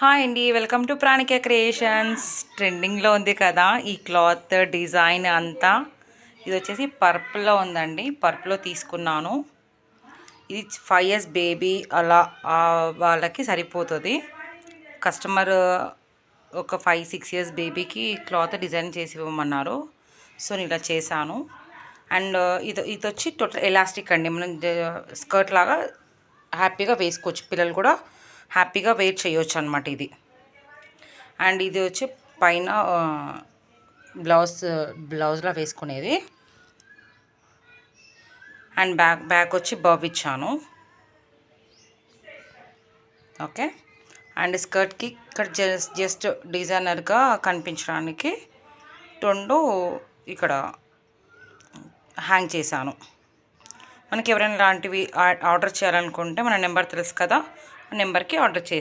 Hi అండి, welcome to ప్రాణిక creations. ట్రెండింగ్లో ఉంది కదా ఈ క్లాత్ డిజైన్ అంతా. ఇది వచ్చేసి పర్పుల్లో ఉందండి, పర్పుల్లో తీసుకున్నాను. ఇది 5 years బేబీ అలా వాళ్ళకి సరిపోతుంది. కస్టమర్ ఒక 5-6 years బేబీకి క్లాత్ డిజైన్ చేసి ఇవ్వమన్నారు, సో నేను ఇలా చేశాను. అండ్ ఇది వచ్చి టోటల్ ఎలాస్టిక్ అండి, మనం స్కర్ట్ లాగా హ్యాపీగా వేసుకోవచ్చు, పిల్లలు కూడా హ్యాపీగా వేర్ చేయొచ్చు ఇది. అండ్ ఇది వచ్చి పైన బ్లౌజ్లా వేసుకునేది. అండ్ బ్యాక్ వచ్చి బవ్ ఇచ్చాను. ఓకే. అండ్ స్కర్ట్కి ఇక్కడ జస్ట్ డిజైనర్గా కనిపించడానికి 2 ఇక్కడ హ్యాంగ్ చేశాను. మనకి ఎవరైనా ఇలాంటివి ఆర్డర్ చేయాలనుకుంటే మన నెంబర్ తెలుసు కదా, ఆ నెంబర్కి ఆర్డర్ చేసి